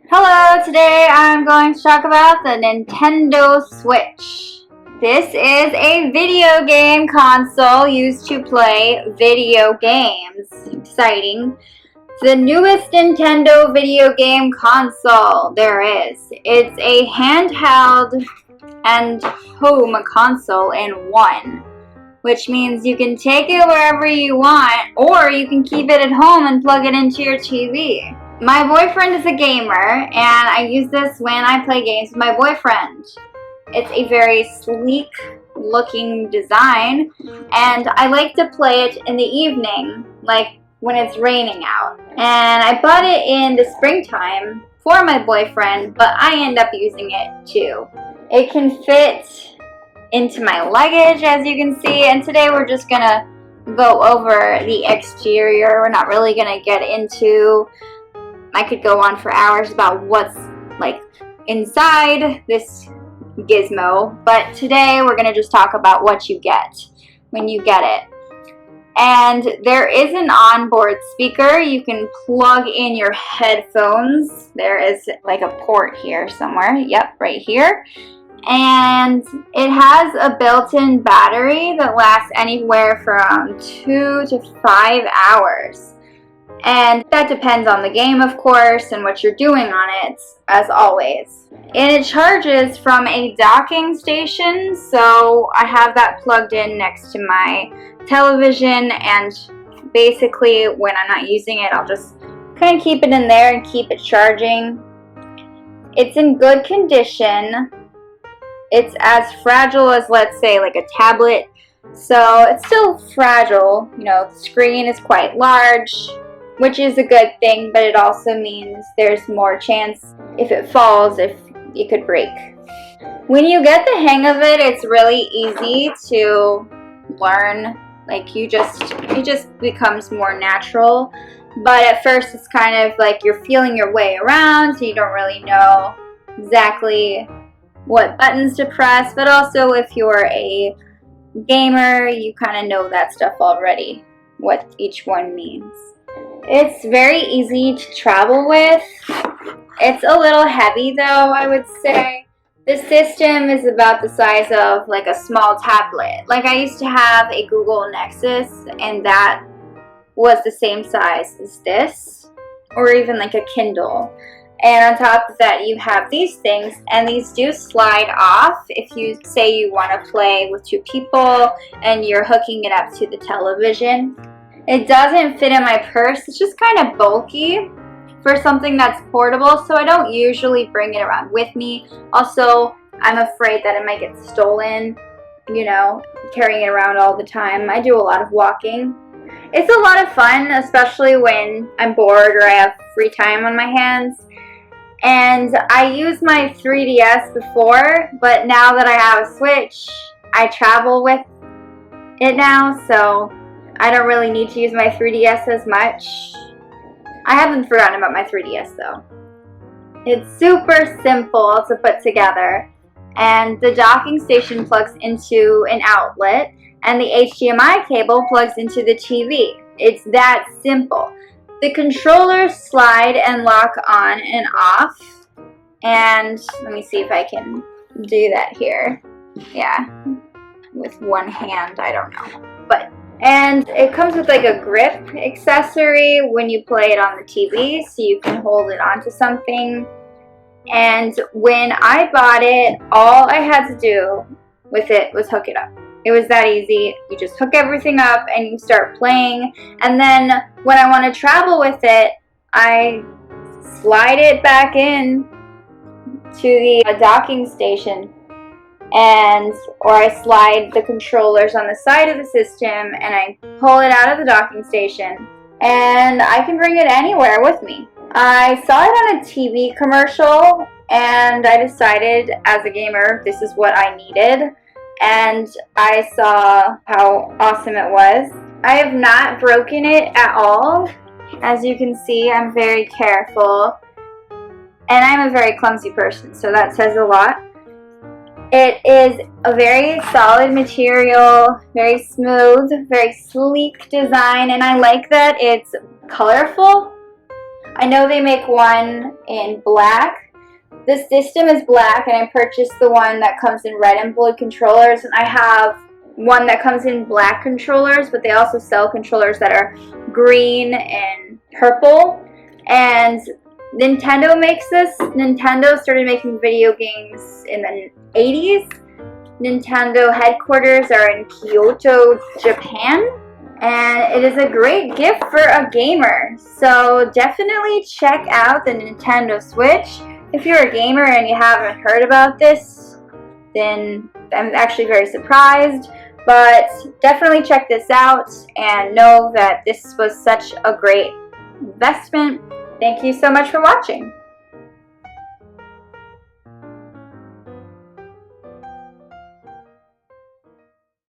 Hello, today I'm going to talk about the Nintendo Switch. This is a video game console used to play video games. Exciting. The newest Nintendo video game console there is. It's a handheld and home console in one, which means you can take it wherever you want, or you can keep it at home and plug it into your TV. My boyfriend is a gamer, and I use this when I play games with my boyfriend. It's a very sleek looking design, and I like to play it in the evening, like when it's raining out. And I bought it in the springtime for my boyfriend, but I end up using it too. It can fit into my luggage, as you can see, and today we're just gonna go over the exterior. We're not really gonna get into, I could go on for hours about what's like inside this gizmo, but today we're gonna just talk about what you get when you get it. And there is an onboard speaker. You can plug in your headphones. There is like a port here somewhere. Yep, right here. And it has a built-in battery that lasts anywhere from 2 to 5 hours. And that depends on the game, of course, and what you're doing on it, as always. And it charges from a docking station, so I have that plugged in next to my television, and basically when I'm not using it, I'll just kind of keep it in there and keep it charging. It's in good condition. It's as fragile as, let's say, like a tablet, so it's still fragile. You know, the screen is quite large, which is a good thing, but it also means there's more chance if it falls, if it could break. When you get the hang of it, it's really easy to learn. Like it just becomes more natural. But at first it's kind of like you're feeling your way around, so you don't really know exactly what buttons to press. But also if you're a gamer, you kind of know that stuff already, what each one means. It's very easy to travel with. It's a little heavy though, I would say. The system is about the size of like a small tablet. Like I used to have a Google Nexus, and that was the same size as this, or even like a Kindle. And on top of that, you have these things, and these do slide off if you say you want to play with 2 people and you're hooking it up to the television. It doesn't fit in my purse. It's just kind of bulky for something that's portable, so I don't usually bring it around with me. Also, I'm afraid that it might get stolen, you know, carrying it around all the time. I do a lot of walking. It's a lot of fun, especially when I'm bored or I have free time on my hands. And I used my 3DS before, but now that I have a Switch, I travel with it now, so I don't really need to use my 3DS as much. I haven't forgotten about my 3DS though. It's super simple to put together, and the docking station plugs into an outlet, and the HDMI cable plugs into the TV. It's that simple. The controllers slide and lock on and off, and let me see if I can do that here. Yeah, with one hand, I don't know. And it comes with like a grip accessory when you play it on the TV, so you can hold it onto something. And when I bought it, all I had to do with it was hook it up. It was that easy. You just hook everything up and you start playing. And then when I want to travel with it, I slide it back in to the docking station, or I slide the controllers on the side of the system and I pull it out of the docking station, and I can bring it anywhere with me. I saw it on a TV commercial, and I decided as a gamer this is what I needed, and I saw how awesome it was. I have not broken it at all. As you can see, I'm very careful, and I'm a very clumsy person, so that says a lot. It is a very solid material, very smooth, very sleek design, and I like that it's colorful. I know they make one in black. The system is black, and I purchased the one that comes in red and blue controllers, and I have one that comes in black controllers, but they also sell controllers that are green and purple. And Nintendo makes this. Nintendo started making video games in the 80s. Nintendo headquarters are in Kyoto, Japan. And it is a great gift for a gamer. So definitely check out the Nintendo Switch. If you're a gamer and you haven't heard about this, then I'm actually very surprised. But definitely check this out and know that this was such a great investment. Thank you so much for watching.